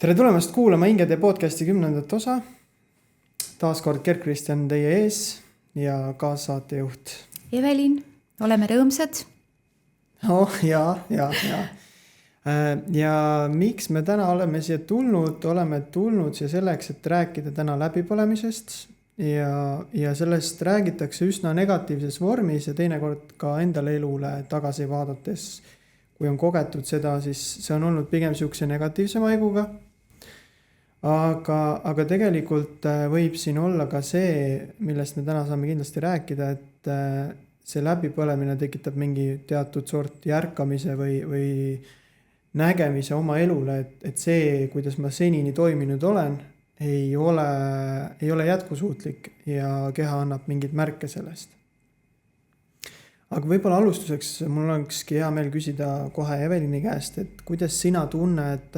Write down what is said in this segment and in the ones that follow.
Tere tulemast kuulama Ingede podcasti 10. osa. Taas kord Gerd-Kristjan teie ees ja kaassaatejuht Evelin, oleme rõõmsad. Ja. Ja miks me täna oleme siia tulnud? Oleme tulnud siia selleks, et rääkida täna läbipõlemisest ja sellest räägitakse üsna negatiivses vormis ja teinekord ka endale elule tagasi vaadates. Kui on kogetud seda, siis see on olnud pigem siukse negatiivse maiguga. Aga tegelikult võib siin olla ka see, millest me täna saame kindlasti rääkida, et see läbipõlemine tekitab mingi teatud sort järkamise või nägemise oma elule, et see, kuidas ma senini toiminud olen, ei ole jätkusuutlik ja keha annab mingid märke sellest. Aga võib-olla alustuseks mul olekski hea meel küsida kohe Evelini käest, et kuidas sina tunned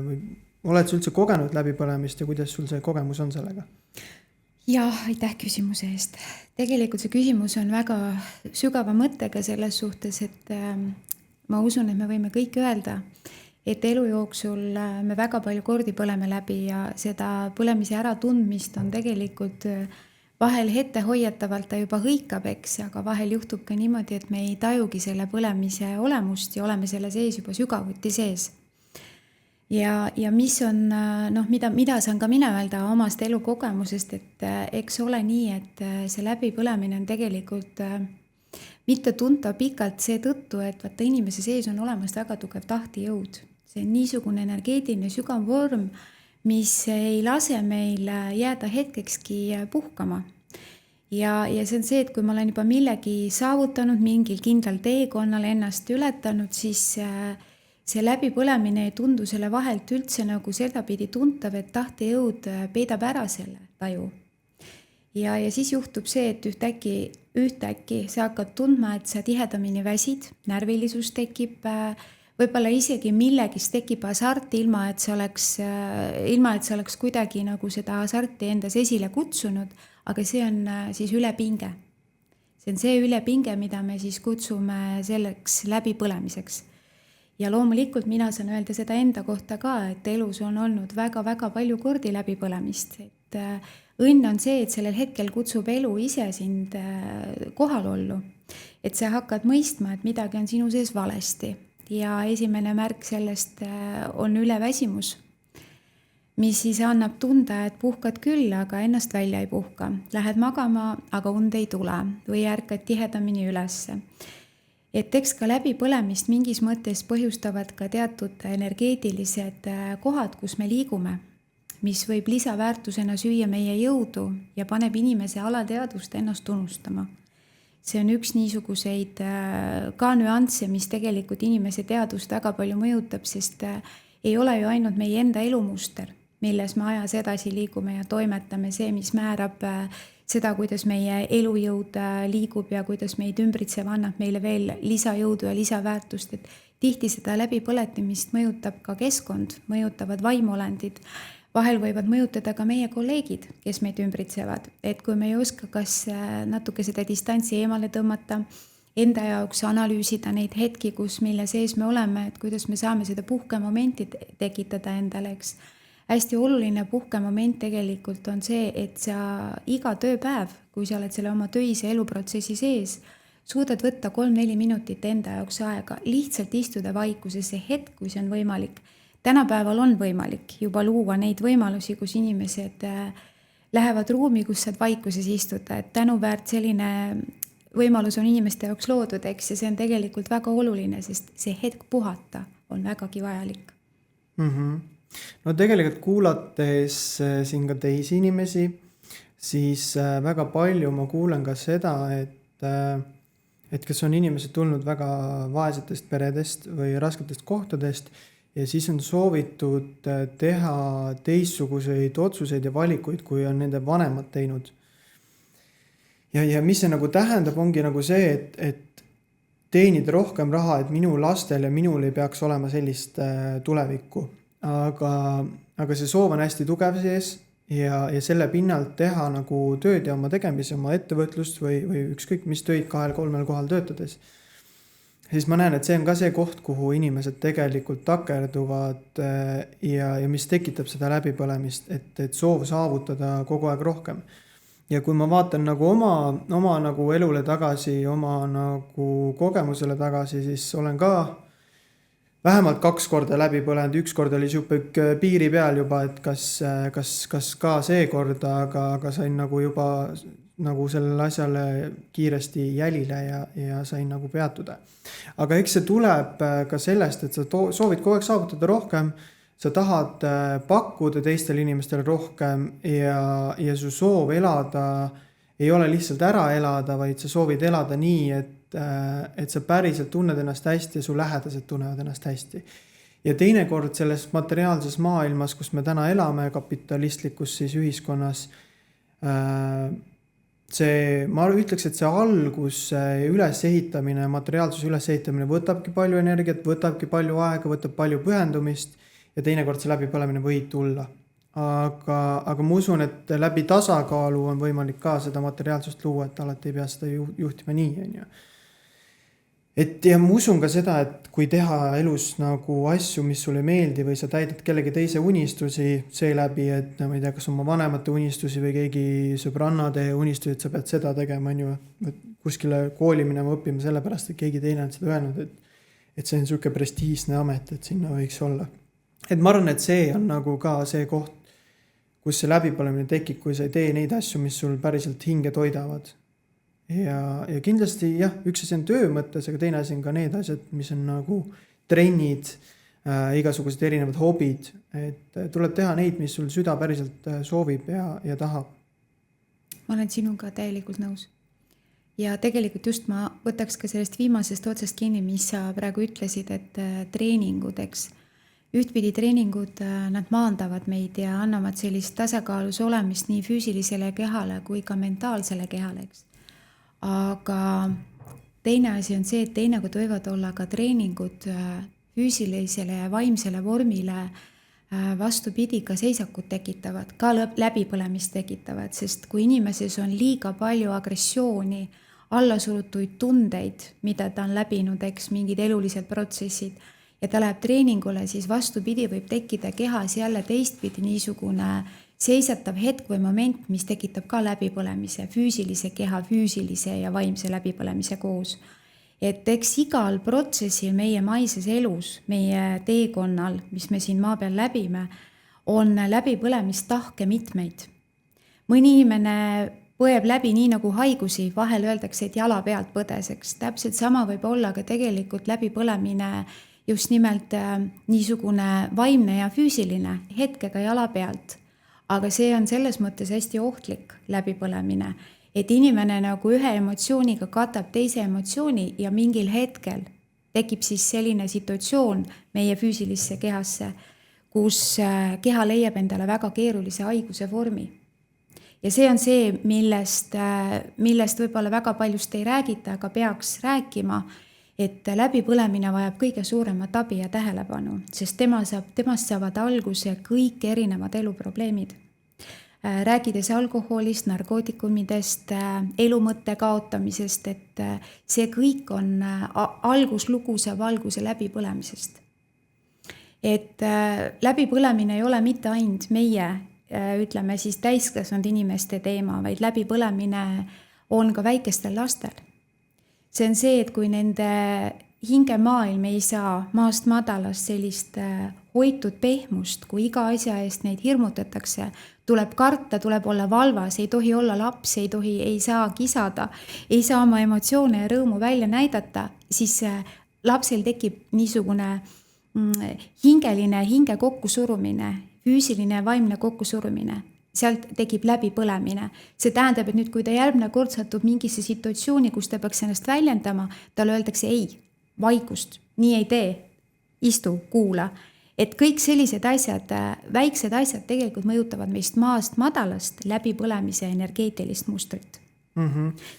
või oled sa üldse kogenud läbipõlemist ja kuidas sul see kogemus on sellega? Jah, aitäh küsimuse eest. Tegelikult see küsimus on väga sügava mõttega selles suhtes, et ma usun, et me võime kõik öelda, et elu jooksul me väga palju kordi põleme läbi ja seda põlemise äratundmist on tegelikult vahel ette hoiatavalt ta juba hõikab, eks, aga vahel juhtub ka niimoodi, et me ei tajugi selle põlemise olemust ja oleme selle sees juba sügavuti sees. Ja mis on, mida saan ka mina öelda omast elukogemusest, et eks ole nii, et see läbipõlemine on tegelikult mitte tuntav pikalt seetõttu, et vaata inimese sees on olemas väga tugev tahtejõud. See on niisugune energeetiline sügav vorm, mis ei lase meil jääda hetkekski puhkama. Ja see on see, et kui ma olen juba millegi saavutanud, mingil kindlal teekonnal ennast ületanud, siis see läbipõlemine ei tundu selle vahelt üldse nagu sedapidi tuntav, et tahtejõud peidab ära selle taju. Ja siis juhtub see, et ühtäkki sa hakkad tundma, et sa tihedamini väsid, närvilisus tekib, võib-olla isegi millegist tekib hasart, ilma et sa oleks kuidagi nagu seda hasarti endas esile kutsunud, aga see on siis ülepinge. See on see ülepinge, mida me siis kutsume selleks läbipõlemiseks. Ja loomulikult mina saan öelda seda enda kohta ka, et elus on olnud väga-väga palju kordi läbipõlemist. Et õnn on see, et sellel hetkel kutsub elu ise sind kohalollu. Et sa hakkad mõistma, et midagi on sinu sees valesti. Ja esimene märk sellest on üleväsimus, mis siis annab tunda, et puhkad küll, aga ennast välja ei puhka. Lähed magama, aga und ei tule või ärkad tihedamini ülesse. Et eks ka läbipõlemist mingis mõttes põhjustavad ka teatud energeetilised kohad, kus me liigume, mis võib lisaväärtusena süüa meie jõudu ja paneb inimese alateadvust ennast tunnustama. See on üks niisuguseid ka nüansse, mis tegelikult inimese teadvust väga palju mõjutab, sest ei ole ju ainult meie enda elumuster, milles me ajas edasi liigume ja toimetame see, mis määrab seda, kuidas meie elujõud liigub ja kuidas meid ümbritsev annab meile veel lisajõudu ja lisaväärtust, et tihti seda läbipõletimist mõjutab ka keskkond, mõjutavad vaimolendid, vahel võivad mõjutada ka meie kolleegid, kes meid ümbritsevad, et kui me ei oska kas natuke seda distantsi eemale tõmmata, enda jaoks analüüsida neid hetki, mille sees me oleme, et kuidas me saame seda puhkemomenti tekitada endale, eks. Hästi oluline puhkemoment tegelikult on see, et sa iga tööpäev, kui sa oled selle oma töise eluprotsessi sees, suudad võtta 3-4 minutit enda jaoks aega, lihtsalt istuda vaikuses see hetk, kui see on võimalik. Tänapäeval on võimalik juba luua neid võimalusi, kus inimesed lähevad ruumi, kus saad vaikuses istuda, et tänuväärt selline võimalus on inimeste jaoks loodud, eks, ja see on tegelikult väga oluline, sest see hetk puhata on vägagi vajalik. No tegelikult kuulates siin ka teisi inimesi, siis väga palju ma kuulen ka seda, et kes on inimesed tulnud väga vaesetest peredest või rasketest kohtadest ja siis on soovitud teha teistsuguseid otsuseid ja valikuid, kui on nende vanemad teinud. Ja mis see nagu tähendab, ongi nagu see, et teenida rohkem raha, et minu lastel ja minul ei peaks olema sellist tulevikku. Aga see soov on hästi tugev sees ja selle pinnalt teha nagu tööd ja oma tegemisi, oma ettevõtlust või ükskõik mis töid 2-3 kohal töötades. siis ma näen, et see on ka see koht, kuhu inimesed tegelikult takerduvad ja mis tekitab seda läbipõlemist, et soov saavutada kogu aeg rohkem. Ja kui ma vaatan nagu oma nagu elule tagasi, oma nagu kogemusele tagasi, siis olen ka vähemalt 2 korda läbi põlenud, 1 kord oli sihuke piiri peal juba, et kas ka see kord, aga sain nagu juba nagu sellele asjale kiiresti jälile ja sain nagu peatuda. Aga eks see tuleb ka sellest, et sa soovid kogu aeg saavutada rohkem, sa tahad pakkuda teistele inimestele rohkem ja su soov elada ei ole lihtsalt ära elada, vaid sa soovid elada nii, et sa päriselt tunned ennast hästi ja su lähedased tunnevad ennast hästi. Ja teinekord selles materiaalses maailmas, kus me täna elame, kapitalistlikus siis ühiskonnas, ma ütleks, et see algus, ülesehitamine, materiaalsuse ülesehitamine võtabki palju energiat, võtabki palju aega, võtab palju pühendumist ja teinekord see läbipõlemine võib tulla. Aga ma usun, et läbi tasakaalu on võimalik ka seda materiaalsust luua, et alati ei pea seda juhtima nii. Et ja ma usun ka seda, et kui teha elus nagu asju, mis sulle ei meeldi või sa täidad kellegi teise unistusi seeläbi, et ma ei tea, kas oma vanemate unistusi või keegi sõbrannade unistusi, et sa pead seda tegema, kuskile kooli minema õppima sellepärast, et keegi teine on seda öelnud, et see on siuke prestiižne amet, et sinna võiks olla. Et ma arvan, et see on nagu ka see koht, kus see läbipõlemine tekib, kui sa ei tee neid asju, mis sul päriselt hinge toidavad. Ja kindlasti jah, üks asi on töö mõttes, aga teine asi on ka need asjad, mis on nagu trennid, igasugused erinevad hobid, et tuleb teha neid, mis sul süda päriselt soovib ja tahab. Ma olen sinuga täielikult nõus. Ja tegelikult just ma võtaks ka sellest viimasest otsast kinni, mis sa praegu ütlesid, et treeningud, eks. Ühtpidi treeningud, nad maandavad meid ja annavad sellist tasakaalus olemist nii füüsilisele kehale kui ka mentaalsele kehale, eks. Aga teine asi on see, et teinekord võivad olla ka treeningud füüsilisele ja vaimsele vormile vastupidi ka seisakut tekitavad, ka läbipõlemist tekitavad, sest kui inimeses on liiga palju agressiooni, allasurutuid tundeid, mida ta on läbinud, eks mingid elulised protsessid ja ta läheb treeningule, siis vastupidi võib tekkida kehas jälle teistpidi niisugune seisatav hetk või moment, mis tekitab ka läbipõlemise, füüsilise keha, füüsilise ja vaimse läbipõlemise koos. Et eks igal protsessil meie maises elus, meie teekonnal, mis me siin maa peal läbime, on läbipõlemistahke mitmeid. Mõni inimene põeb läbi nii nagu haigusi, vahel öeldakse, et jala pealt põdeseks. Täpselt sama võib olla ka tegelikult läbipõlemine just nimelt niisugune vaimne ja füüsiline hetkega jala pealt. Aga see on selles mõttes hästi ohtlik läbipõlemine, et inimene nagu ühe emotsiooniga katab teise emotsiooni ja mingil hetkel tekib siis selline situatsioon meie füüsilisse kehasse, kus keha leiab endale väga keerulise haiguse vormi. Ja see on see, millest võib-olla väga paljust ei räägita, aga peaks rääkima, et läbipõlemine vajab kõige suuremat abi ja tähelepanu, sest temast saavad alguse kõik erinevad eluprobleemid. Rääkides alkoholist, narkootikumidest, elumõtte kaotamisest, et see kõik on alguslugu saab alguse läbipõlemisest. Et läbipõlemine ei ole mitte ainult meie, ütleme siis täiskasvanud inimeste teema, vaid läbipõlemine on ka väikestel lastel. See on see, et kui nende hingemaailm ei saa maast madalast sellist hoitud pehmust, kui iga asja eest neid hirmutatakse, tuleb karta, tuleb olla valvas, ei tohi olla laps, ei saa kisada, ei saa oma emotsioone ja rõõmu välja näidata, siis lapsel tekib niisugune hingeline hinge kokkusurumine, füüsiline ja vaimne kokkusurumine. Sealt tekib läbipõlemine. See tähendab, et nüüd, kui ta järgmine kord satub mingisse situatsiooni, kus ta peaks ennast väljendama, talle öeldakse ei, vaikust, nii ei tee, istu, kuula. Et kõik sellised asjad, väiksed asjad tegelikult mõjutavad meist maast madalast läbipõlemise energeetilist mustrit.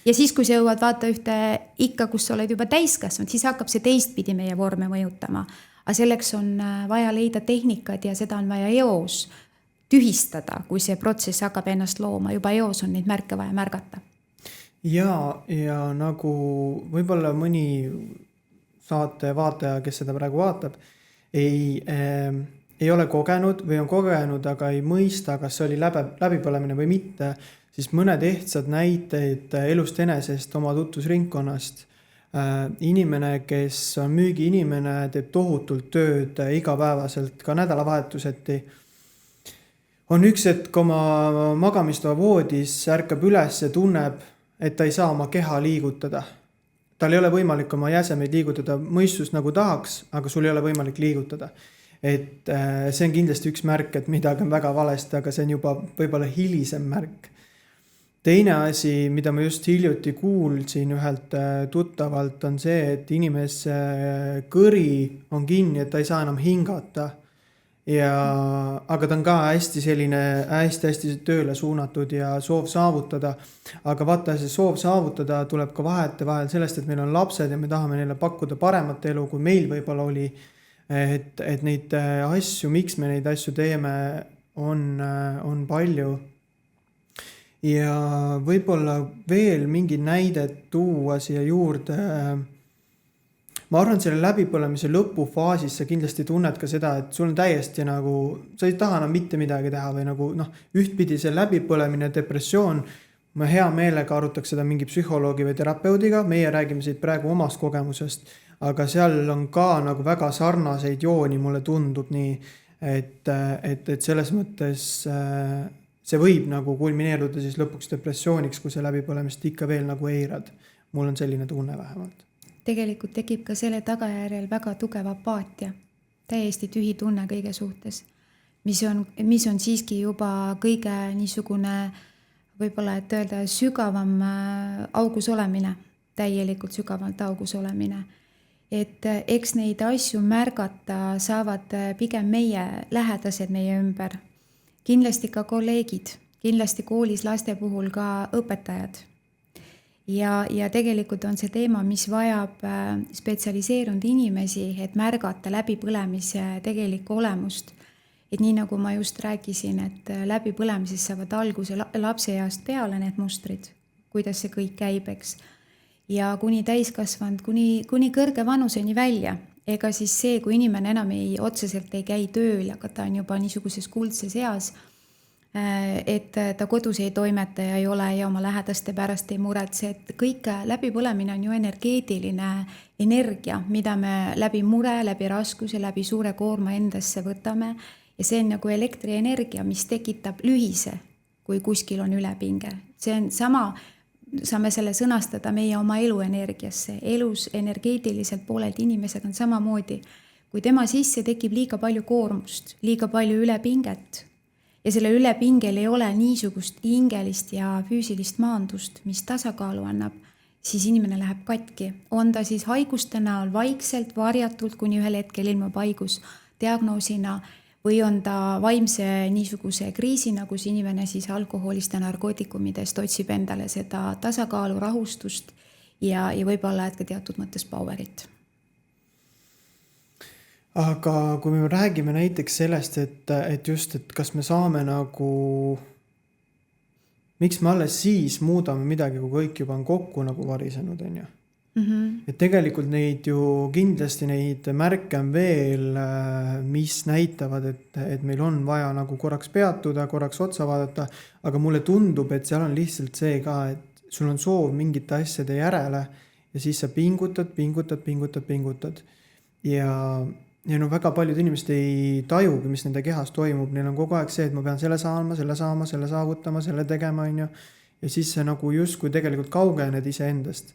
Ja siis, kui sa jõuad vaata ühte ikka, kus sa oled juba täiskasvanud, siis hakkab see teistpidi meie vorme mõjutama. Aga selleks on vaja leida tehnikad ja seda on vaja eos tühistada, kui see protsess hakkab ennast looma. Juba eos on neid märke vaja märgata. Ja nagu võib-olla mõni saate vaataja, kes seda praegu vaatab, ei ole kogenud või on kogenud, aga ei mõista, kas see oli läbipõlemine või mitte, siis mõned ehtsad näiteid elust enesest oma tutvusringkonnast. Inimene, kes on müügiinimene, teeb tohutult tööd igapäevaselt, ka nädalavahetuseti. On üks hetk oma magamistoa voodis, ärkab üles ja tunneb, et ta ei saa oma keha liigutada. Tal ei ole võimalik oma jäsemeid liigutada, mõistus nagu tahaks, aga sul ei ole võimalik liigutada. Et see on kindlasti üks märk, et midagi on väga valesti, aga see on juba võib-olla hilisem märk. Teine asi, mida ma just hiljuti kuulsin ühelt tuttavalt, on see, et inimese kõri on kinni, et ta ei saa enam hingata. Aga ta on ka hästi selline hästi tööle suunatud ja soov saavutada. Aga vaata, see soov saavutada tuleb ka vahel sellest, et meil on lapsed ja me tahame neile pakkuda paremat elu, kui meil võib-olla oli. Et neid asju, miks me neid asju teeme, on palju. Ja võib-olla veel mingi näidet tuua siia juurde. Ma arvan, selle läbipõlemise lõpufaasis sa kindlasti tunned ka seda, et sul on täiesti nagu, sa ei taha enam mitte midagi teha või nagu ühtpidi see läbipõlemine, depressioon, ma hea meelega arutaks seda mingi psühholoogi või terapeudiga, meie räägime siit praegu omast kogemusest, aga seal on ka nagu väga sarnaseid jooni, mulle tundub nii, et selles mõttes see võib nagu kulmineeruda siis lõpuks depressiooniks, kui see läbipõlemist ikka veel nagu eirad. Mul on selline tunne vähemalt. Tegelikult tekib ka selle tagajärjel väga tugev apaatia, täiesti tühi tunne kõige suhtes, mis on siiski juba kõige niisugune, võib-olla et öelda, sügavam augus olemine, täielikult sügavalt augus olemine. Et eks neid asju märgata saavad pigem meie lähedased meie ümber, kindlasti ka kolleegid, kindlasti koolis laste puhul ka õpetajad. Ja tegelikult on see teema, mis vajab spetsialiseerunud inimesi, et märgata läbipõlemise tegelikku olemust. Et nii nagu ma just rääkisin, et läbipõlemises saavad alguse lapseeast peale need mustrid, kuidas see kõik käib, eks. Ja kuni täiskasvanud, kuni kõrge vanuseni välja. Ega siis see, kui inimene enam otseselt ei käi tööl, aga ta on juba niisuguses kuldses eas, et ta kodus ei toimeta ja ei ole ja oma lähedaste pärast ei muretse, et kõik läbipõlemine on ju energeetiline energia, mida me läbi mure, läbi raskuse, läbi suure koorma endasse võtame ja see on nagu elektrienergia, mis tekitab lühise, kui kuskil on ülepinge. See on sama, saame selle sõnastada meie oma eluenergiasse. Elus energeetiliselt pooled inimesed on samamoodi. Kui tema sisse tekib liiga palju koormust, liiga palju ülepinget ja selle ülepingel ei ole niisugust hingelist ja füüsilist maandust, mis tasakaalu annab, siis inimene läheb katki. On ta siis haiguste näol vaikselt, varjatult, kuni ühel hetkel ilmub haigus diagnoosina või on ta vaimse niisuguse kriisina, kus inimene siis alkoholist ja narkootikumidest otsib endale seda tasakaalu, rahustust ja võib-olla et ka teatud mõttes powerit. Aga kui me räägime näiteks sellest, et just, et kas me saame nagu, miks me alles siis muudame midagi, kui kõik juba on kokku nagu varisenud, on ju? Et tegelikult neid ju kindlasti neid märke on veel, mis näitavad, et meil on vaja nagu korraks peatuda, korraks otsa vaadata, aga mulle tundub, et seal on lihtsalt see ka, et sul on soov mingite asjade järele ja siis sa pingutad. Ja no väga paljud inimesed ei tajugi, mis nende kehas toimub. Neil on kogu aeg see, et ma pean selle saavutama, selle tegema, on ju. Ja siis see nagu justkui tegelikult kaugened iseendast.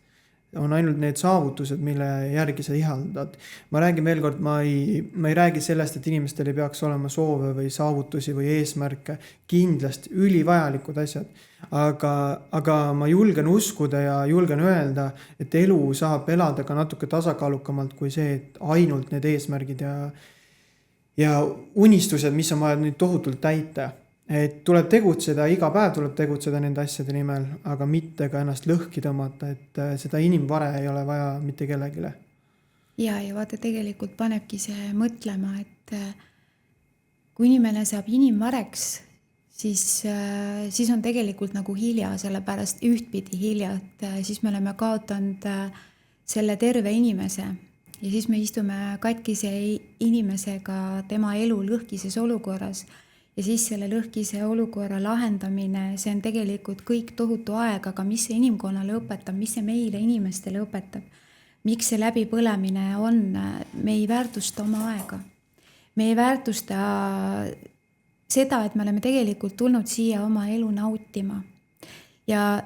On ainult need saavutused, mille järgi sa ihaldad. Ma räägin veel kord, ma ei räägi sellest, et inimestel ei peaks olema soove või saavutusi või eesmärke. Kindlasti ülivajalikud asjad. Aga ma julgen uskuda ja julgen öelda, et elu saab elada ka natuke tasakaalukamalt kui see, et ainult need eesmärgid ja unistused, mis on vaja nüüd tohutult täita. Et tuleb tegutseda, iga päev tuleb tegutseda nende asjade nimel, aga mitte ka ennast lõhki tõmmata, et seda inimvare ei ole vaja mitte kellegile. Ja vaata tegelikult panebki see mõtlema, et kui inimene saab inimvareks, siis on tegelikult nagu hilja, sellepärast ühtpidi hilja, et siis me oleme kaotanud selle terve inimese ja siis me istume katkise inimesega tema elu lõhkises olukorras ja siis selle lõhkise olukorra lahendamine, see on tegelikult kõik tohutu aeg, aga mis see inimkonnale õpetab, mis see meile inimestele õpetab, miks see läbipõlemine on, me ei väärtusta oma aega. Me ei väärtusta seda, et me oleme tegelikult tulnud siia oma elu nautima. Ja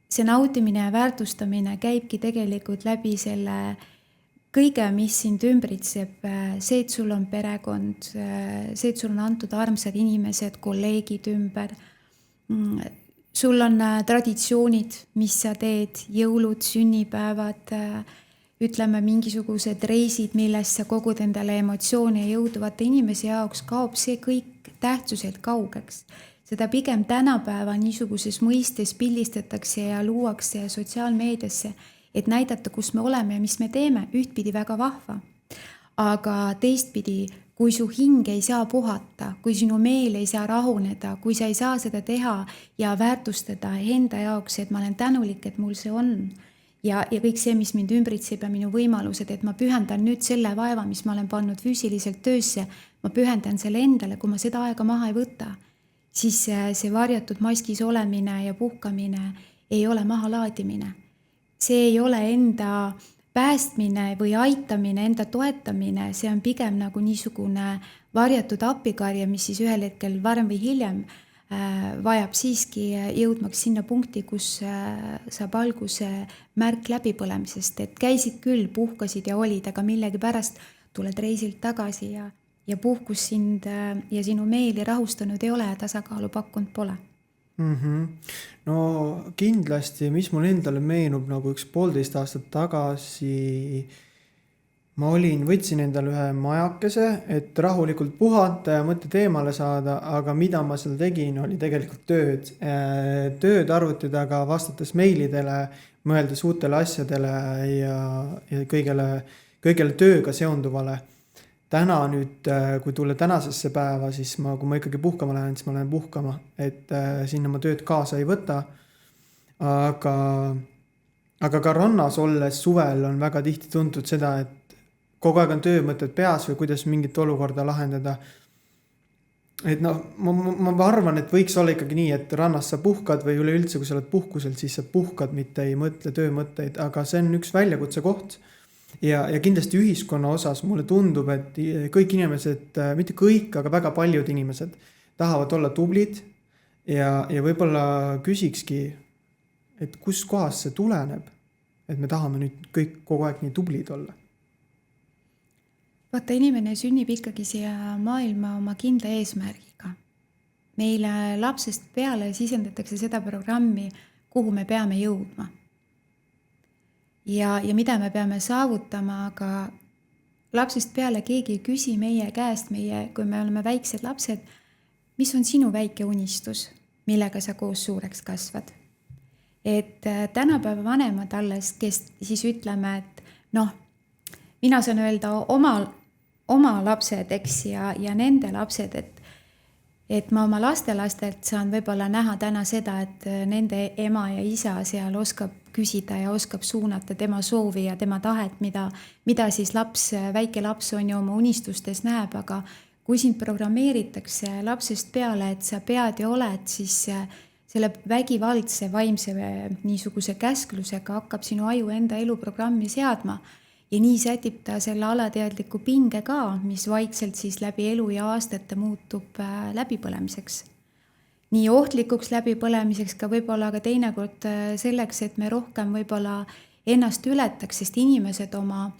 see nautimine ja väärtustamine käibki tegelikult läbi selle kõige, mis sind ümbritseb, see, et sul on perekond, see, et sul on antud armsad inimesed, kolleegid ümber, sul on traditsioonid, mis sa teed, jõulud, sünnipäevad, ütleme mingisugused reisid, millest sa kogud endale emotsioone ja jõuduvate inimese jaoks kaob see kõik tähtsuselt kaugeks. Seda pigem tänapäeva niisuguses mõistes pildistatakse ja luuakse sotsiaalmeediasse, et näidata, kus me oleme ja mis me teeme, ühtpidi väga vahva. Aga teistpidi, kui su hing ei saa puhata, kui sinu meel ei saa rahuneda, kui sa ei saa seda teha ja väärtustada enda jaoks, et ma olen tänulik, et mul see on. Ja kõik see, mis mind ümbritseb ja minu võimalused, et ma pühendan nüüd selle vaeva, mis ma olen pannud füüsiliselt töösse, ma pühendan selle endale, kui ma seda aega maha ei võta, siis see varjatud maskis olemine ja puhkamine ei ole mahalaadimine. See ei ole enda päästmine või aitamine, enda toetamine, see on pigem nagu niisugune varjatud appikarja, mis siis ühel hetkel varem või hiljem vajab siiski jõudmaks sinna punkti, kus saab alguse märk läbipõlemisest, et käisid küll, puhkasid ja olid, aga millegi pärast tuled reisilt tagasi ja puhkus sind ja sinu meeli rahustanud ei ole ja tasakaalu pakkunud pole. No kindlasti, mis mul endale meenub nagu 1,5 aastat tagasi, ma võtsin endale ühe majakese, et rahulikult puhata ja mõtted eemale saada, aga mida ma seal tegin, oli tegelikult tööd. Tööd arvuti taga, vastates meilidele, mõeldes uutele asjadele ja kõigele tööga seonduvale. Täna nüüd, kui tulla tänasesse päeva, siis kui ma ikkagi puhkama lähen, siis ma lähen puhkama, et sinna ma tööd kaasa ei võta. Aga ka rannas olles suvel on väga tihti tuntud seda, et kogu aeg on töömõtted peas või kuidas mingit olukorda lahendada. Et ma arvan, et võiks olla ikkagi nii, et rannas sa puhkad või üleüldse, kui sa oled puhkuselt, siis sa puhkad, mitte ei mõtle töömõtteid, aga see on üks väljakutse koht. Ja kindlasti ühiskonna osas mulle tundub, et kõik inimesed, mitte kõik, aga väga paljud inimesed tahavad olla tublid ja võib-olla küsikski, et kus kohas see tuleneb, et me tahame nüüd kõik kogu aeg nii tublid olla. Vaata, inimene sünnib ikkagi siia maailma oma kindla eesmärgiga. Meile lapsest peale sisendatakse seda programmi, kuhu me peame jõudma. Ja mida me peame saavutama, aga lapsest peale keegi ei küsi meie käest, kui me oleme väiksed lapsed, mis on sinu väike unistus, millega sa koos suureks kasvad. Et tänapäeva vanemad alles, kes siis ütleme, et mina saan öelda oma lapsed, eks, ja nende lapsed, et ma oma lastelastelt saan võib-olla näha täna seda, et nende ema ja isa seal oskab küsida ja oskab suunata tema soovi ja tema tahet, mida siis väike laps on ju oma unistustes näeb, aga kui sind programmeeritakse lapsest peale, et sa pead ja oled, siis selle vägivaldse vaimse niisuguse käsklusega hakkab sinu aju enda eluprogrammi seadma ja nii sätib ta selle alateadliku pinge ka, mis vaikselt siis läbi elu ja aastate muutub läbipõlemiseks. Nii ohtlikuks läbipõlemiseks ka võib-olla aga teinekord selleks, et me rohkem võib-olla ennast ületaks, sest inimesed oma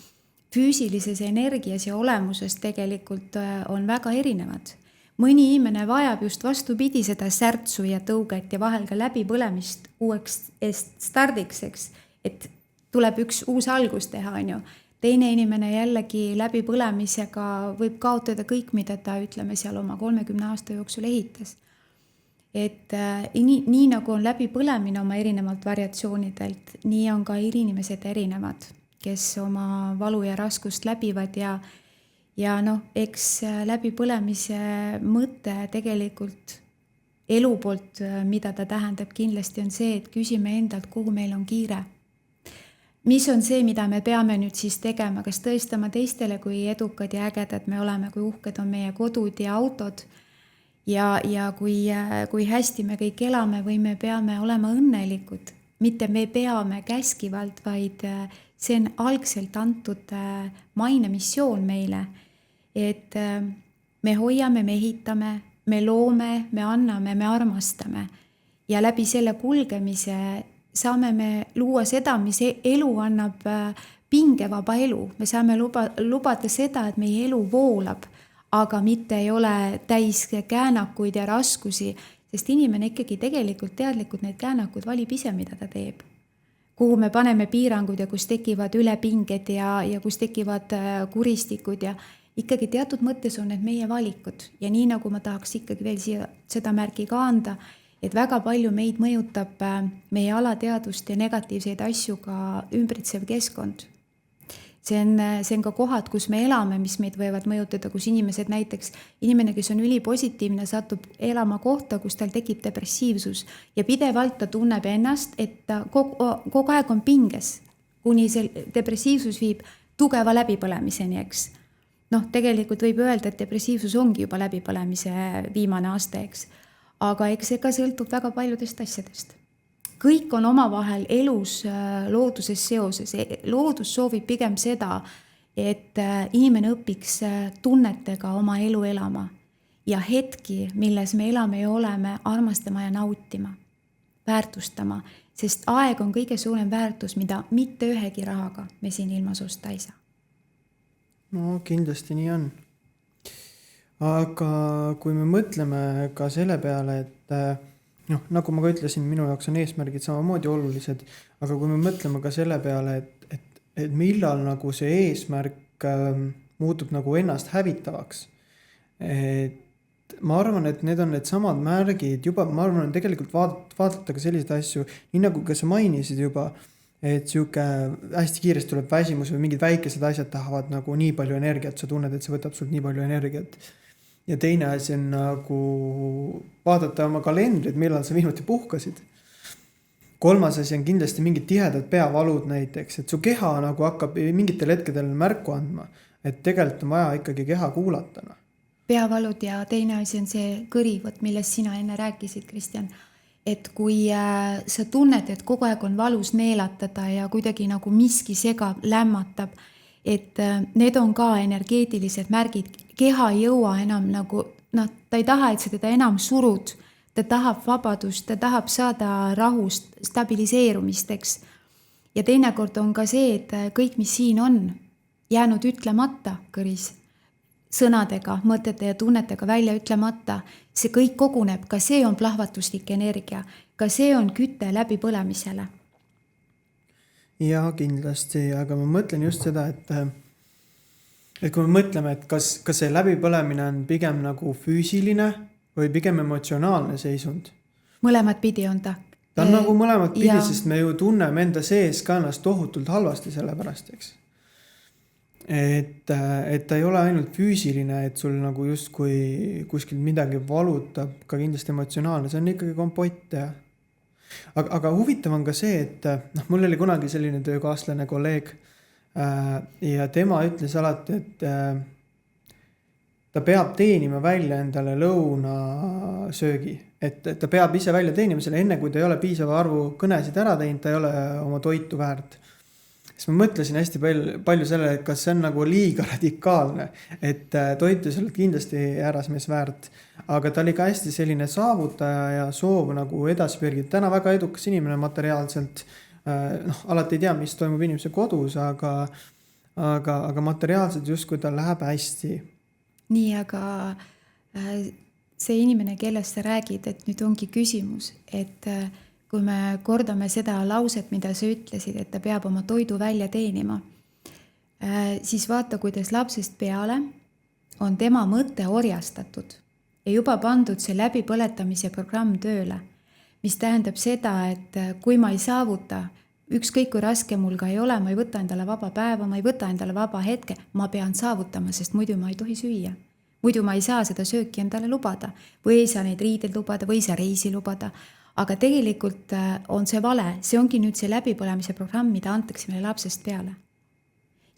füüsilises energias ja olemuses tegelikult on väga erinevad. Mõni inimene vajab just vastupidi seda särtsu ja tõuget ja vahel ka läbipõlemist uueks stardiks, et tuleb üks uus algus teha, on ju. Teine inimene jällegi läbipõlemisega võib kaotada kõik, mida ta ütleme seal oma 30 aasta jooksul ehitas. Et nii nagu on läbipõlemine oma erinevalt variatsioonidelt, nii on ka inimesed erinevad, kes oma valu ja raskust läbivad ja eks läbipõlemise mõte tegelikult elu poolt, mida ta tähendab kindlasti on see, et küsime endalt, kuhu meil on kiire. mis on see, mida me peame nüüd siis tegema, kas tõestama teistele, kui edukad ja ägedad me oleme, kui uhked on meie kodud ja autod ja kui hästi me kõik elame või me peame olema õnnelikud. Mitte me peame käskivalt, vaid see on algselt antud mainemissioon meile, et me hoiame, me ehitame, me loome, me anname, me armastame ja läbi selle kulgemise saame me luua seda, mis elu annab pingevaba elu. Me saame lubada seda, et meie elu voolab, aga mitte ei ole täis käänakuid ja raskusi, sest inimene ikkagi tegelikult teadlikult need käänakud valib ise, mida ta teeb. Kuhu me paneme piirangud ja kus tekivad ülepinged ja kus tekivad kuristikud ja ikkagi teatud mõttes on need meie valikud. Ja nii nagu ma tahaks ikkagi veel siia seda märki ka anda, et väga palju meid mõjutab meie alateadust ja negatiivseid asju ka ümbritsev keskkond. See on ka kohad, kus me elame, mis meid võivad mõjutada, kus inimene, kes on ülipositiivne, satub elama kohta, kus tal tekib depressiivsus ja pidevalt ta tunneb ennast, et ta kogu aeg on pinges, kuni see depressiivsus viib tugeva läbipõlemiseni, eks. Tegelikult võib öelda, et depressiivsus ongi juba läbipõlemise viimane aste, eks. Aga eks see ka sõltub väga paljudest asjadest. Kõik on omavahel elus looduses seoses. Loodus soovib pigem seda, et inimene õpiks tunnetega oma elu elama ja hetki, milles me elame ja oleme, armastama ja nautima, väärtustama, sest aeg on kõige suurem väärtus, mida mitte ühegi rahaga me siin ilmas osta ei saa. No kindlasti nii on. Aga kui me mõtleme ka selle peale, et nagu ma ka ütlesin, minu jaoks on eesmärgid samamoodi olulised, aga kui me mõtleme ka selle peale, et millal nagu see eesmärk muutub nagu ennast hävitavaks, et ma arvan, et need on need samad märgid juba, ma arvan, et tegelikult vaadata ka selliseid asju, nii nagu ka sa mainisid juba, et siuke hästi kiiresti tuleb väsimus või mingid väikesed asjad tahavad nagu nii palju energiat, sa tunned, et see võtab sult nii palju energiat. Ja teine asi on nagu vaadata oma kalendrid, millal sa viimati puhkasid. Kolmas asi on kindlasti mingid tihedad peavalud näiteks, et su keha nagu hakkab mingitel hetkedel märku andma, et tegelikult on vaja ikkagi keha kuulatana. Peavalud ja teine asi on see kõrivõt, millest sina enne rääkisid, Kristjan. Et kui sa tunned, et kogu aeg on valus neelatada ja kuidagi nagu miski segab, lämmatab, et need on ka energeetilised märgid. Keha ei jõua enam nagu, ta ei taha, et sa teda enam surud. Ta tahab vabadust, ta tahab saada rahust, stabiliseerumisteks. Ja teinekord on ka see, et kõik, mis siin on jäänud ütlemata kõris, sõnadega, mõtete ja tunnetega välja ütlemata, see kõik koguneb, ka see on plahvatuslik energia, ka see on küte läbi põlemisele. Ja kindlasti, aga ma mõtlen just seda, et kui me mõtleme, et kas see läbipõlemine on pigem nagu füüsiline või pigem emotsionaalne seisund. Mõlemad pidi on ta. Ta on nagu mõlemad pidi, sest me ju tunneme enda sees ka ennast tohutult halvasti selle pärast, eks. Et ta ei ole ainult füüsiline, et sul nagu just kui kuskil midagi valutab, ka kindlasti emotsionaalne, see on ikkagi kompott ja. Aga huvitav on ka see, et mul oli kunagi selline töökaaslane kolleeg ja tema ütles alati, et ta peab teenima välja endale lõunasöögi, et ta peab ise välja teenima selle enne, kui ta ei ole piisava arvu kõnesid ära teinud, ta ei ole oma toitu väärt. Siis ma mõtlesin hästi palju selle, et kas see on nagu liiga radikaalne, et toitu seal kindlasti härrasmees väärt, aga ta oli ka hästi selline saavutaja ja soov nagu edasi pürgida. Täna väga edukas inimene materiaalselt, alati ei tea, mis toimub inimese kodus, aga materiaalselt just kui tal läheb hästi. Nii, aga see inimene, kellest sa räägid, et nüüd ongi küsimus, et kui me kordame seda lauset, mida sa ütlesid, et ta peab oma toidu välja teenima, siis vaata, kuidas lapsest peale on tema mõte orjastatud ja juba pandud see läbipõletamise programm tööle, mis tähendab seda, et kui ma ei saavuta, ükskõik kui raske mul ka ei ole, ma ei võta endale vaba päeva, ma ei võta endale vaba hetke, ma pean saavutama, sest muidu ma ei tohi süüa. Muidu ma ei saa seda sööki endale lubada või ei saa neid riideid lubada või ei saa reisi lubada. aga tegelikult on see vale, see ongi nüüd see läbipõlemise programm, mida antakse meile lapsest peale.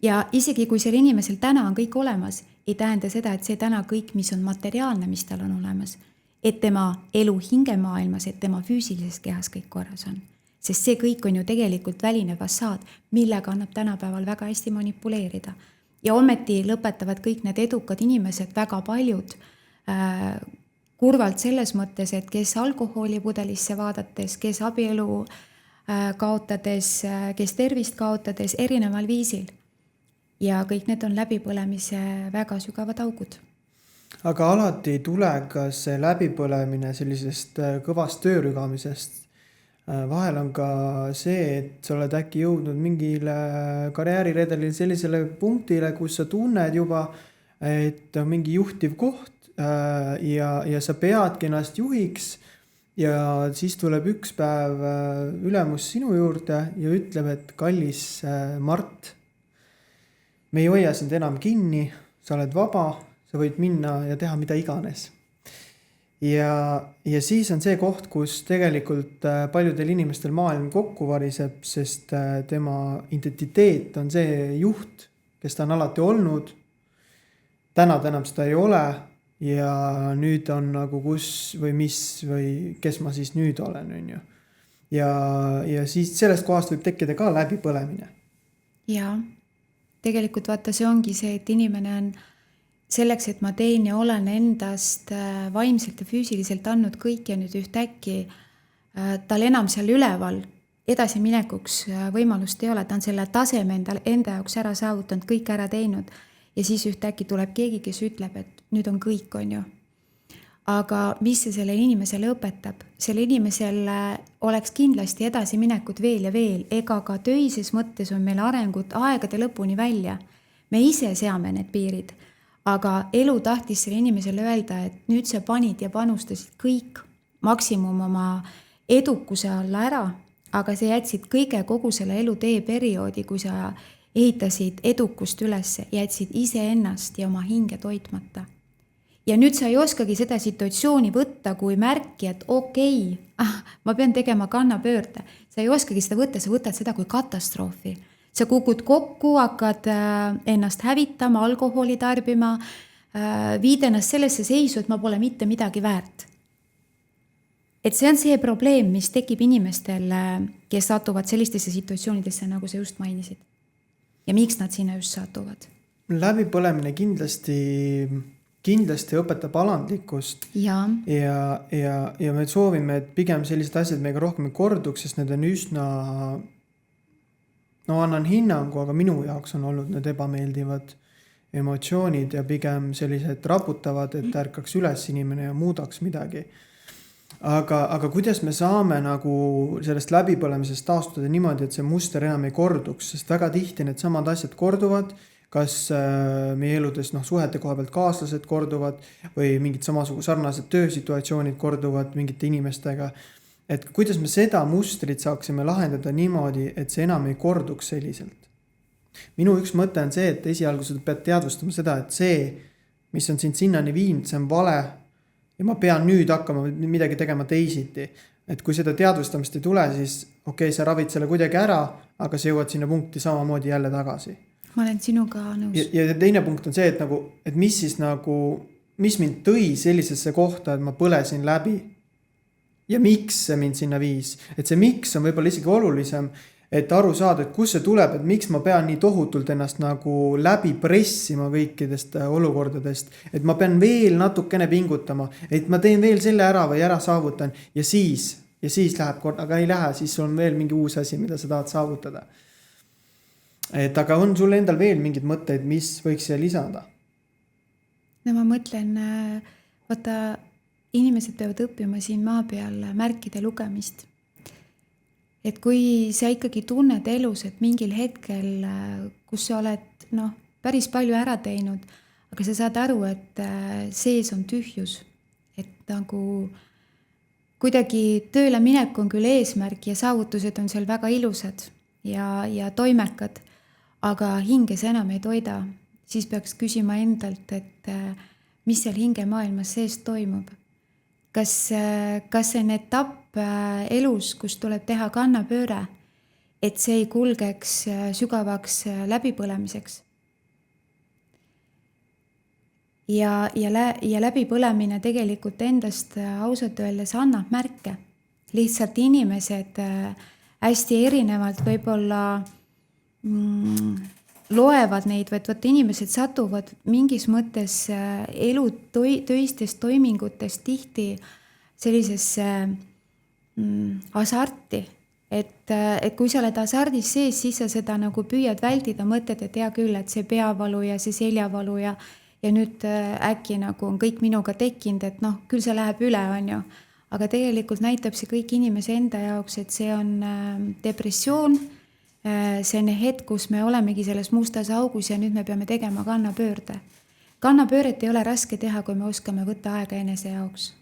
Ja isegi kui sel inimesel täna on kõik olemas, ei tähenda seda, et see täna kõik, mis on materiaalne, mis tal on olemas, et tema elu hingemaailmas, et tema füüsilises kehas kõik korras on. Sest see kõik on ju tegelikult väline fassaad, millega annab tänapäeval väga hästi manipuleerida. Ja ometi lõpetavad kõik need edukad inimesed, väga paljud, kurvalt selles mõttes, et kes alkoholipudelisse vaadates, kes abielu kaotades, kes tervist kaotades erineval viisil. Ja kõik need on läbipõlemise väga sügavad augud. Aga alati ei tule ka see läbipõlemine sellisest kõvast töörügamisest. Vahel on ka see, et sa oled äkki jõudnud mingile karjääriredelil sellisele punktile, kus sa tunned juba, et on mingi juhtiv koht ja sa peadki ennast juhiks ja siis tuleb üks päev ülemus sinu juurde ja ütleb, et kallis Mart, me ei hoia sind enam kinni, sa oled vaba, sa võid minna ja teha mida iganes. Ja siis on see koht, kus tegelikult paljudel inimestel maailm kokku variseb, sest tema identiteet on see juht, kes ta on alati olnud. Täna enam seda ei ole ja nüüd on nagu kus või mis või kes ma siis nüüd olen. On ju. Ja siis sellest kohast võib tekkida ka läbipõlemine. Jaa, tegelikult vaata see ongi see, et inimene on selleks, et ma teen ja olen endast vaimselt ja füüsiliselt andnud kõik ja nüüd ühtäkki tal enam seal üleval edasiminekuks võimalust ei ole. Ta on selle taseme enda jaoks ära saavutanud, kõik ära teinud ja siis ühtäkki tuleb keegi, kes ütleb, et nüüd on kõik, on ju. Aga mis see selle inimesele õpetab? Selle inimesel oleks kindlasti edasiminekut veel ja veel, ega ka töises mõttes on meil arengut aegade lõpuni välja. Me ise seame need piirid. Aga elu tahtis selle inimesele öelda, et nüüd sa panid ja panustasid kõik maksimum oma edukuse alla ära, aga sa jätsid kogu selle elutee perioodi, kui sa ehitasid edukust üles, jätsid iseennast ja oma hinge toitmata. Ja nüüd sa ei oskagi seda situatsiooni võtta kui märki, et okei, ma pean tegema kannapöörde. Sa ei oskagi seda võtta, sa võtad seda kui katastroofi. Sa kukud kokku, hakkad ennast hävitama, alkoholi tarbima, viid ennast sellesse seisu, et ma pole mitte midagi väärt. Et see on see probleem, mis tekib inimestel, kes satuvad sellistesse situatsioonidesse, nagu sa just mainisid. Ja miks nad sinna just satuvad? Läbipõlemine kindlasti õpetab alandlikkust ja me soovime, et pigem sellised asjad meiega rohkem ei korduks, sest need on üsna annan hinnangu, aga minu jaoks on olnud need ebameeldivad emotsioonid ja pigem sellised raputavad, et ärkaks üles inimene ja muudaks midagi. Aga kuidas me saame nagu sellest läbipõlemisest taastuda niimoodi, et see muster enam ei korduks, sest väga tihti need samad asjad korduvad, kas meie eludes suhete koha pealt kaaslased korduvad või mingid sarnased töösituatsioonid korduvad mingite inimestega. Et kuidas me seda mustrit saaksime lahendada niimoodi, et see enam ei korduks selliselt. Minu üks mõte on see, et esialgu sa pead teadvustama seda, et see, mis on sind sinnani viinud, see on vale ja ma pean nüüd hakkama midagi tegema teisiti. Et kui seda teadvustamist ei tule, siis okei, sa ravid selle kuidagi ära, aga sa jõuad sinna punkti samamoodi jälle tagasi. Ma olen sinuga nõus. Ja teine punkt on see, et mis mind tõi sellisesse kohta, et ma põlesin läbi. Ja miks see mind sinna viis? Et see miks on võib-olla isegi olulisem, et aru saada, et kus see tuleb, et miks ma pean nii tohutult ennast nagu läbi pressima kõikidest olukordadest, et ma pean veel natukene pingutama, et ma teen veel selle ära või ära saavutan ja siis läheb kord, aga ei lähe, siis on veel mingi uus asi, mida sa tahad saavutada. Et aga on sul endal veel mingid mõtteid, mis võiks siia lisada? No ma mõtlen, vaata, inimesed peavad õppima siin maa peal märkide lugemist. Et kui sa ikkagi tunned elus, et mingil hetkel, kus sa oled päris palju ära teinud, aga sa saad aru, et sees on tühjus. Et nagu kuidagi tööle minek on küll eesmärk ja saavutused on seal väga ilusad ja toimekad, aga hinges enam ei toida. Siis peaks küsima endalt, et mis seal hingemaailmas sees toimub. kas see on etapp elus, kus tuleb teha kannapööre, et see ei kulgeks sügavaks läbipõlemiseks. Ja läbipõlemine tegelikult endast ausalt öeldes annab märke. Lihtsalt inimesed hästi erinevalt võib-olla loevad neid, võt inimesed satuvad mingis mõttes elu töistest toimingutest tihti sellisesse hasarti. Et kui sa oled hasardis sees, siis sa seda nagu püüad vältida, mõtled, et hea küll, et see peavalu ja see seljavalu ja nüüd äkki nagu on kõik minuga tekkinud, et noh, küll see läheb üle, on ju. Aga tegelikult näitab see kõik inimese enda jaoks, et see on depressioon, see on hetk, kus me olemegi selles mustas augus ja nüüd me peame tegema kannapöörde. Kannapööret ei ole raske teha, kui me oskame võtta aega enese jaoks.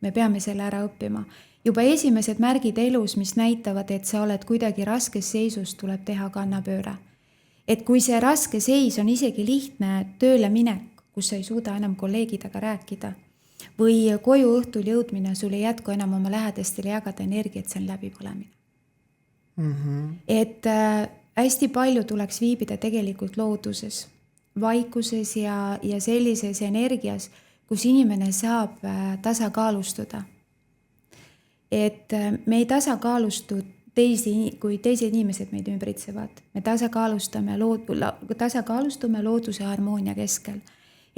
Me peame selle ära õppima. Juba esimesed märgid elus, mis näitavad, et sa oled kuidagi raskes seisus, tuleb teha kannapööre. Et kui see raske seis on isegi lihtne tööle minek, kus sa ei suuda enam kolleegidega rääkida, või koju õhtul jõudmine, sul ei jätku enam oma lähedastele jagada energiat, see on läbipõlemine. Et hästi palju tuleks viibida tegelikult looduses, vaikuses ja sellises energias, kus inimene saab tasakaalustuda. Et me ei tasakaalustu kui teised inimesed meid ümbritsevad. Me tasakaalustume looduse harmoonia keskel.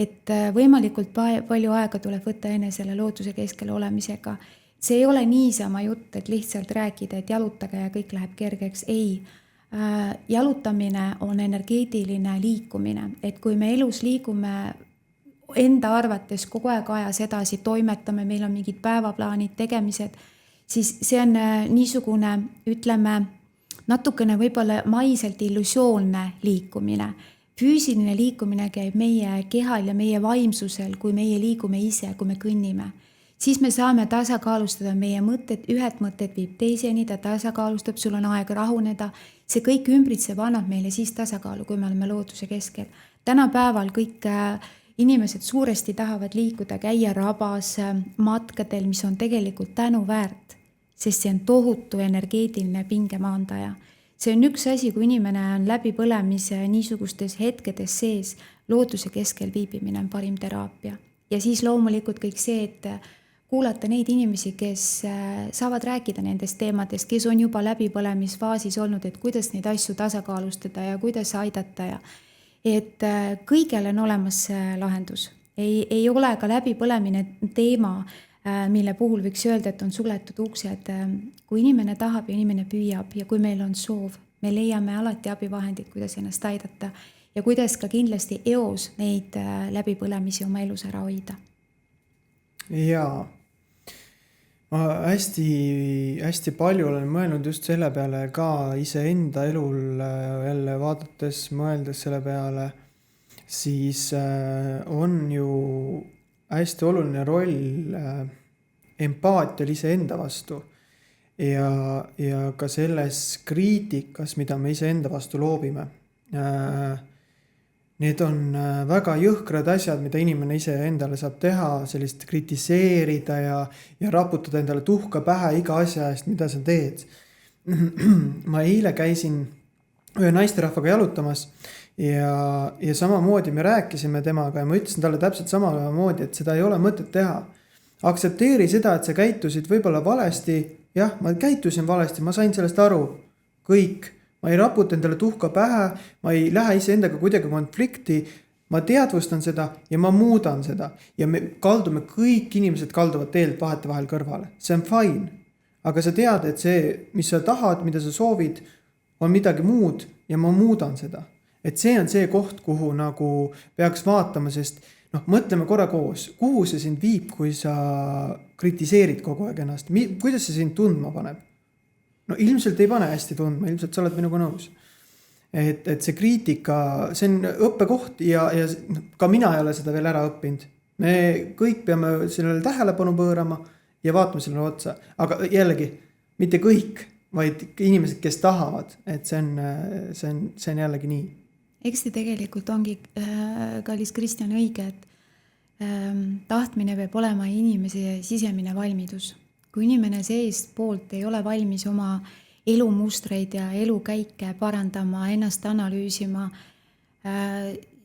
Et võimalikult palju aega tuleb võtta enesele looduse keskel olemisega. See ei ole niisama jutt, et lihtsalt rääkida, et jalutage ja kõik läheb kergeks. Ei, jalutamine on energeetiline liikumine. Et kui me elus liigume enda arvates kogu aeg ajas edasi, toimetame, meil on mingid päevaplaanid, tegemised, siis see on niisugune, ütleme, natukene võib-olla maiselt illusioonne liikumine. Füüsiline liikumine käib meie kehal ja meie vaimsusel, kui meie liigume ise, kui me kõnnime. Siis me saame tasakaalustada meie mõtted, ühed mõtted viib teiseni, ta tasakaalustab, sul on aeg rahuneda. See kõik ümbritseb annab meile siis tasakaalu, kui me oleme looduse keskel. Tänapäeval kõik inimesed suuresti tahavad liikuda, käia rabas, matkadel, mis on tegelikult tänuväärt, sest see on tohutu energeetiline pingemaandaja. See on üks asi, kui inimene on läbipõlemise niisugustes hetkedes sees, looduse keskel viibimine on parim teraapia. Ja siis loomulikult kõik see, et kuulata neid inimesi, kes saavad rääkida nendest teemadest, kes on juba läbipõlemisfaasis olnud, et kuidas neid asju tasakaalustada ja kuidas aidata ja et kõigel on olemas lahendus. Ei ole ka läbipõlemine teema, mille puhul võiks öelda, et on suletud uksed. Kui inimene tahab ja inimene püüab ja kui meil on soov, me leiame alati abivahendid, kuidas ennast aidata ja kuidas ka kindlasti eos neid läbipõlemisi oma elus ära hoida. Jaa, ma hästi palju olen mõelnud just selle peale ka iseenda elul jälle vaadates, mõeldes selle peale, siis on ju hästi oluline roll empaatial iseenda vastu ja ka selles kriitikas, mida me iseenda vastu loobime. Need on väga jõhkrad asjad, mida inimene ise endale saab teha, sellist kritiseerida ja raputada endale tuhka pähe iga asja eest, mida sa teed. Ma eile käisin ühe naisterahvaga jalutamas ja samamoodi me rääkisime temaga ja ma ütlesin talle täpselt samamoodi, et seda ei ole mõtet teha. Aktsepteeri seda, et sa käitusid võib-olla valesti. Jah, ma käitusin valesti, ma sain sellest aru. Kõik. Ma ei raputa endale tuhka pähe, ma ei lähe iseendaga kuidagi konflikti, ma teadvustan seda ja ma muudan seda. Ja me kaldume, kõik inimesed kalduvad teelt vahetevahel kõrvale. See on fine. Aga sa tead, et see, mis sa tahad, mida sa soovid, on midagi muud ja ma muudan seda. Et see on see koht, kuhu nagu peaks vaatama, sest mõtleme korra koos, kuhu see sind viib, kui sa kritiseerid kogu aeg ennast. Kuidas see sind tundma paneb? No ilmselt ei pane hästi tundma, ilmselt sa oled minuga nõus. Et see kriitika, see on õppekoht ja ka mina ei ole seda veel ära õppinud. Me kõik peame sellele tähelepanu pöörama ja vaatame sellele otsa. Aga jällegi, mitte kõik, vaid inimesed, kes tahavad, et see on jällegi nii. Eks see tegelikult ongi, kallis Kristjan, õige, et tahtmine peab olema inimese sisemine valmidus. Kui inimene seest poolt ei ole valmis oma elumustreid ja elukäike parandama, ennast analüüsima,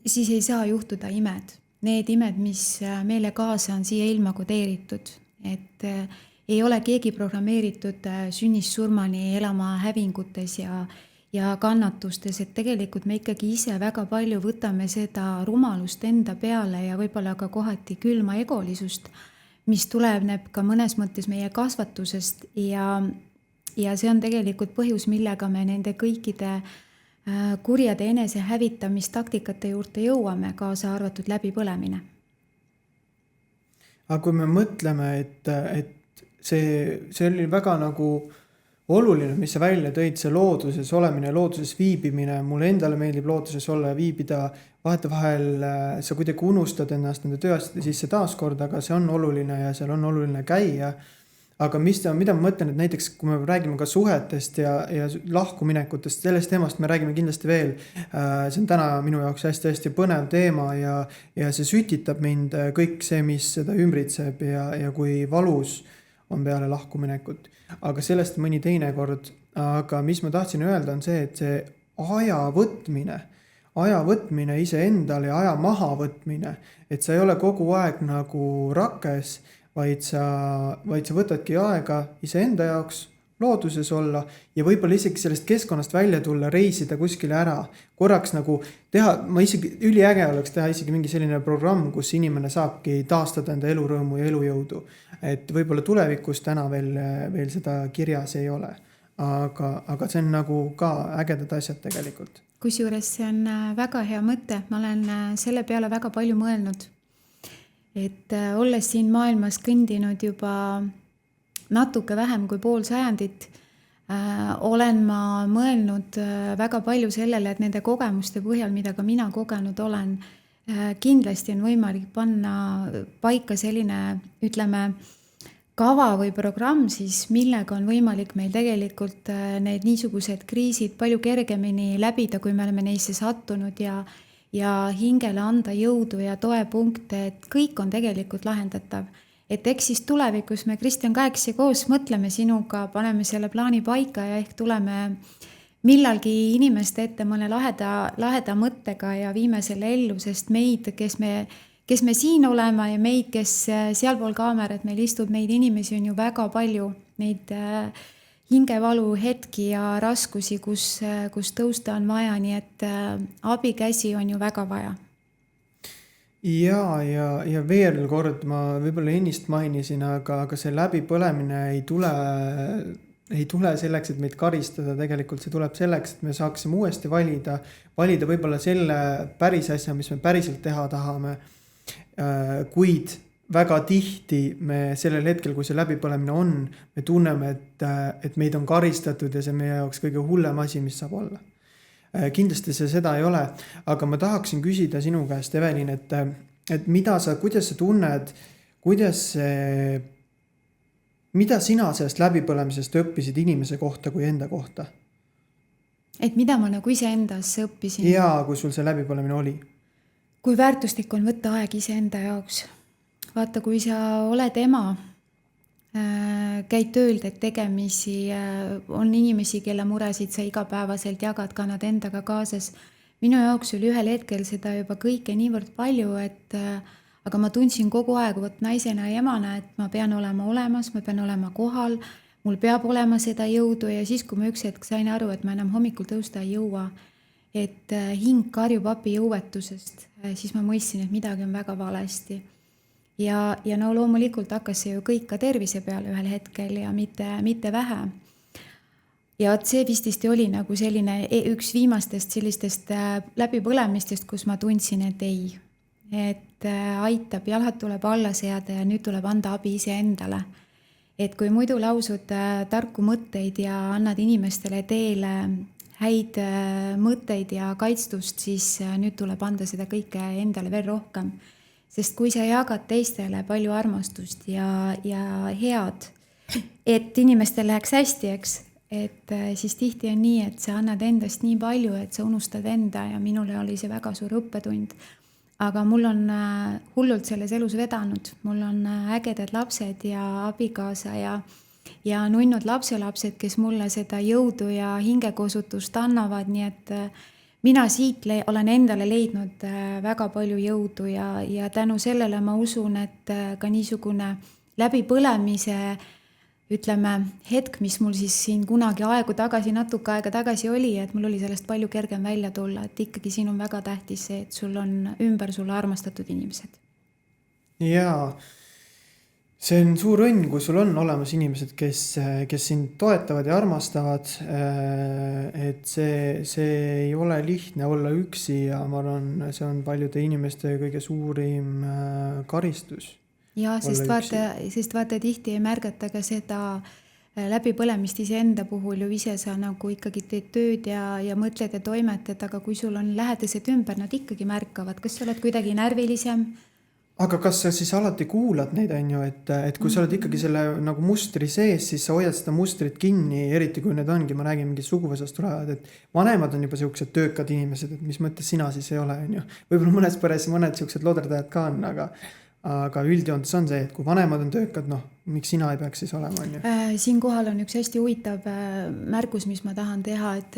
siis ei saa juhtuda imed. Need imed, mis meile kaasa on siia ilma kodeeritud, et ei ole keegi programmeeritud sünnist surmani elama hävingutes ja kannatustes, et tegelikult me ikkagi ise väga palju võtame seda rumalust enda peale ja võib-olla ka kohati külma egolisust, mis tuleneb ka mõnes mõttes meie kasvatusest ja see on tegelikult põhjus, millega me nende kõikide kurjade enesehävitamistaktikate juurde jõuame, kaasa arvatud läbipõlemine. Aga kui me mõtleme, et see oli väga nagu oluline, mis sa välja tõid, see looduses olemine, looduses viibimine, mulle endale meeldib looduses olla ja viibida, vahetevahel sa kuidagi unustad ennast nende tööasjade sisse taaskord, aga see on oluline ja seal on oluline käia. Aga mida ma mõtlen, et näiteks kui me räägime ka suhetest ja lahkuminekutest, sellest teemast me räägime kindlasti veel. See on täna minu jaoks hästi põnev teema ja see sütitab mind kõik see, mis seda ümbritseb ja kui valus on peale lahkuminekut. Aga sellest mõni teine kord. Aga mis ma tahtsin öelda on see, et see aja võtmine iseendale ja aja maha võtmine, et sa ei ole kogu aeg nagu rakes, vaid sa võtadki aega iseenda jaoks looduses olla ja võib-olla isegi sellest keskkonnast välja tulla, reisida kuskile ära, korraks nagu teha, ma isegi üliäge oleks teha isegi mingi selline programm, kus inimene saabki taastada enda elurõõmu ja elujõudu. Et võib-olla tulevikus täna veel seda kirjas ei ole, aga see on nagu ka ägedad asjad tegelikult. Kusjuures see on väga hea mõte, ma olen selle peale väga palju mõelnud. Et olles siin maailmas kõndinud juba natuke vähem kui pool sajandit, olen ma mõelnud väga palju sellele, et nende kogemuste põhjal, mida ka mina kogenud olen, kindlasti on võimalik panna paika selline, ütleme, kava või programm siis, millega on võimalik meil tegelikult need niisugused kriisid palju kergemini läbida, kui me oleme neisse sattunud ja hingele anda jõudu ja toepunkte, et kõik on tegelikult lahendatav. Et eks siis tulevikus me Kristjan kahekesi koos mõtleme sinuga, paneme selle plaani paika ja ehk tuleme millalgi inimeste ette mõne laheda mõttega ja viime selle ellu, sest meid, kes me siin oleme ja meid, kes sealpool kaamerat meil istub, neid inimesi on ju väga palju, neid hingevalu hetki ja raskusi, kus tõusta on vaja, nii et abikäsi on ju väga vaja. Ja veel kord ma võib-olla ennist mainisin, aga see läbipõlemine ei tule selleks, et meid karistada, tegelikult see tuleb selleks, et me saaksime uuesti valida võib-olla selle päris asja, mis me päriselt teha tahame, kuid väga tihti me sellel hetkel, kui see läbipõlemine on, me tunneme, et meid on karistatud ja see on meie jaoks kõige hullem asi, mis saab olla. Kindlasti see seda ei ole, aga ma tahaksin küsida sinu käest, Evelin, et kuidas sa tunned, mida sina sellest läbipõlemisest õppisid inimese kohta kui enda kohta? Et mida ma nagu ise endasse õppisin? Jaa, kui sul see läbipõlemine oli? Kui väärtuslik on võtta aeg ise enda jaoks. Vaata, kui sa oled ema, käid tööl, teed tegemisi, on inimesi, kelle muresid sa igapäevaselt jagad, kannad endaga kaasas. Minu jaoks oli ühel hetkel seda juba kõike niivõrd palju, aga ma tundsin kogu aeg naisena ja emana, et ma pean olema olemas, ma pean olema kohal, mul peab olema seda jõudu ja siis, kui ma üks hetk sain aru, et ma enam hommikul tõusta ei jõua, et hing karjub api jõuetusest, siis ma mõistsin, et midagi on väga valesti. Ja no loomulikult hakkas see ju kõik ka tervise peale ühel hetkel ja mitte vähe. Ja see vististi oli nagu selline üks viimastest sellistest läbipõlemistest, kus ma tundsin, et ei. Et aitab, jalad tuleb alla seada ja nüüd tuleb anda abi ise endale. Et kui muidu lausud tarku mõtteid ja annad inimestele teele häid mõtteid ja kaitstust, siis nüüd tuleb anda seda kõike endale veel rohkem. Sest kui sa jagad teistele palju armastust ja head, et inimestel läheks hästi, eks, et siis tihti on nii, et sa annad endast nii palju, et sa unustad enda ja minule oli see väga suur õppetund. aga mul on hullult selles elus vedanud, mul on ägedad lapsed ja abikaasa ja nunnud lapselapsed, kes mulle seda jõudu ja hingekosutust annavad, nii et mina siit olen endale leidnud väga palju jõudu ja tänu sellele ma usun, et ka niisugune läbipõlemise ütleme hetk, mis mul siis siin kunagi natuke aega tagasi oli, et mul oli sellest palju kergem välja tulla, et ikkagi siin on väga tähtis see, et sul on ümber sulle armastatud inimesed. Jaa, see on suur õnn, kui sul on olemas inimesed, kes sind toetavad ja armastavad, et see ei ole lihtne olla üksi ja ma arvan, see on paljude inimeste kõige suurim karistus. Ja, sest vaata tihti ei märgata ka seda läbipõlemist iseenda puhul ju ise sa nagu ikkagi teed tööd ja mõtled ja toimetad, aga kui sul on lähedased ümber, nad ikkagi märkavad, kas sa oled kuidagi närvilisem? Aga kas sa siis alati kuulad neid, on ju, et kui sa oled ikkagi selle nagu mustri sees, siis sa hoiad seda mustrit kinni, eriti kui need ongi, ma räägin, mingid suguvõsast tulevad, et vanemad on juba siuksed töökad inimesed, et mis mõttes sina siis ei ole, on ju. Võib-olla mõnes peres mõned siuksed loderdajad ka on, aga üldjoontes on see, et kui vanemad on töökad, miks sina ei peaks siis olema, on ju? Siinkohal on üks hästi huvitav märgus, mis ma tahan teha, et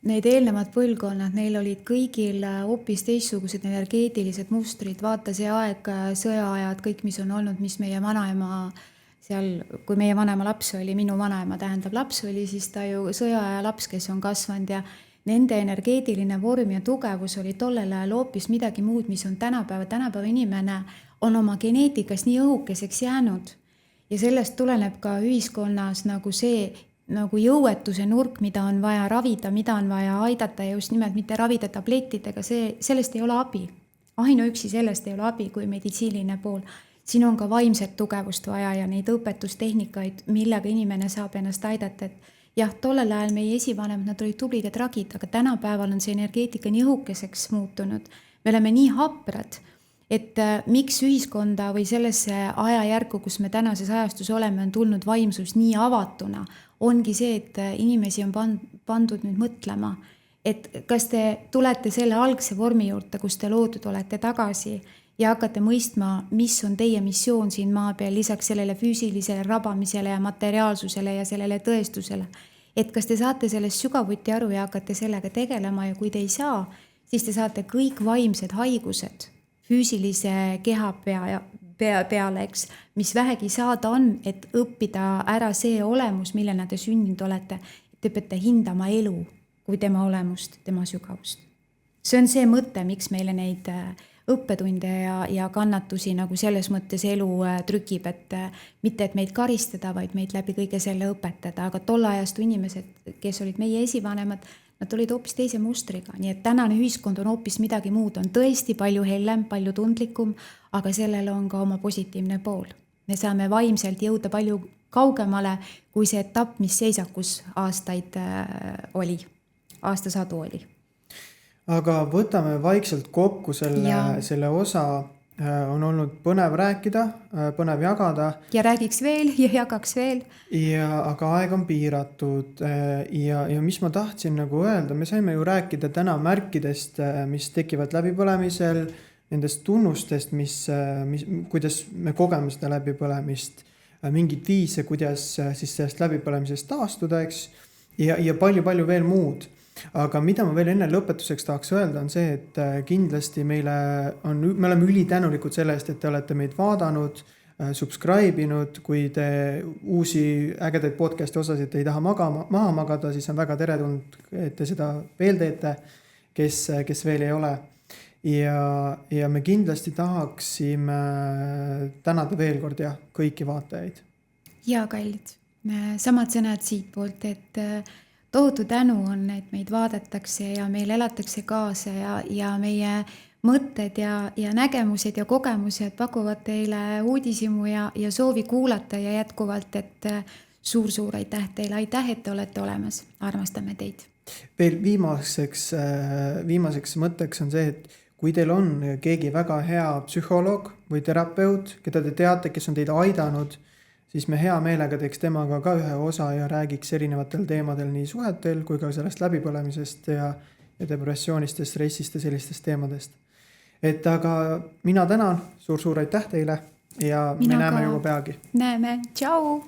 need eelnevad põlvkonnad, neil olid kõigil hoopis teistsugused energeetilised mustrid, vaata see aeg, sõjaajad, kõik, mis on olnud, mis meie vanaema seal, kui meie vanema laps oli, minu vanaema tähendab laps oli, siis ta ju sõjaaja laps, kes on kasvanud ja nende energeetiline vorm ja tugevus oli tollel ajal hoopis midagi muud, mis on tänapäeva inimene on oma geneetikast nii õhukeseks jäänud ja sellest tuleneb ka ühiskonnas nagu see nagu jõuetuse nurk, mida on vaja ravida, mida on vaja aidata ja just nimelt mitte ravida tablettidega, sellest ei ole abi. Ainuüksi sellest ei ole abi kui meditsiiniline pool. Siin on ka vaimset tugevust vaja ja neid õpetustehnikaid, millega inimene saab ennast aidata, et jah, tollel ajal meie esivanemad, nad olid tublid ja tragid, aga tänapäeval on see energeetika nii õhukeseks muutunud. Me oleme nii haprad, et miks ühiskonda või sellesse ajajärku, kus me tänases ajastus oleme, on tulnud vaimsus nii avatuna, ongi see, et inimesi on pandud nüüd mõtlema, et kas te tulete selle algse vormi juurde, kus te loodud olete tagasi ja hakkate mõistma, mis on teie missioon siin maa peal, lisaks sellele füüsilisele rabamisele ja materiaalsusele ja sellele tõestusele. Et kas te saate sellest sügavuti aru ja hakkate sellega tegelema ja kui te ei saa, siis te saate kõik vaimsed haigused füüsilise keha peale, eks, mis vähegi saada on, et õppida ära see olemus, millena te sündinud olete. Te peate hindama elu kui tema olemust, tema sügavust. See on see mõte, miks meile neid õppetunde ja kannatusi nagu selles mõttes elu trükib, et mitte, et meid karistada, vaid meid läbi kõige selle õpetada. Aga tolle ajastu inimesed, kes olid meie esivanemad, nad olid hoopis teise mustriga, nii et tänane ühiskond on hoopis midagi muud, on tõesti palju hellem, palju tundlikum, aga sellel on ka oma positiivne pool. Me saame vaimselt jõuda palju kaugemale kui see etapp, mis seisakus aastasadu oli. Aga võtame vaikselt kokku selle osa. On olnud põnev rääkida, põnev jagada. Ja räägiks veel ja jagaks veel. Aga aeg on piiratud ja mis ma tahtsin nagu öelda, me saime ju rääkida täna märkidest, mis tekivad läbipõlemisel, nendest tunnustest, kuidas me kogeme seda läbipõlemist, mingid viise, kuidas siis sellest läbipõlemisest taastuda, eks, ja palju veel muud. Aga mida ma veel enne lõpetuseks tahaks öelda on see, et kindlasti me oleme ülitänulikud selle eest, et te olete meid vaadanud, subscribe inud, kui te uusi ägedaid podcasti osasid ei taha maha magada, siis on väga teretulnud, et te seda veel teete, kes veel ei ole. Ja me kindlasti tahaksime tänada veel kord kõiki vaatajaid. Ja kallid, samad sõnad siit poolt, et tohutu tänu on, et meid vaadatakse ja meil elatakse kaasa ja meie mõtted ja nägemused ja kogemused pakuvad teile uudisimu ja soovi kuulata ja jätkuvalt, et suur aitäh teile, aitäh, et te olete olemas, armastame teid. Veel viimaseks mõtteks on see, et kui teil on keegi väga hea psühholoog või terapeut, keda te teate, kes on teid aidanud, siis me hea meelega teeks temaga ka ühe osa ja räägiks erinevatel teemadel nii suhetel kui ka sellest läbipõlemisest ja depressioonist ja stressist ja sellistest teemadest. et aga mina tänan, suur-suur aitäh teile ja me Mina näeme ka. juba peagi. Näeme, tšau!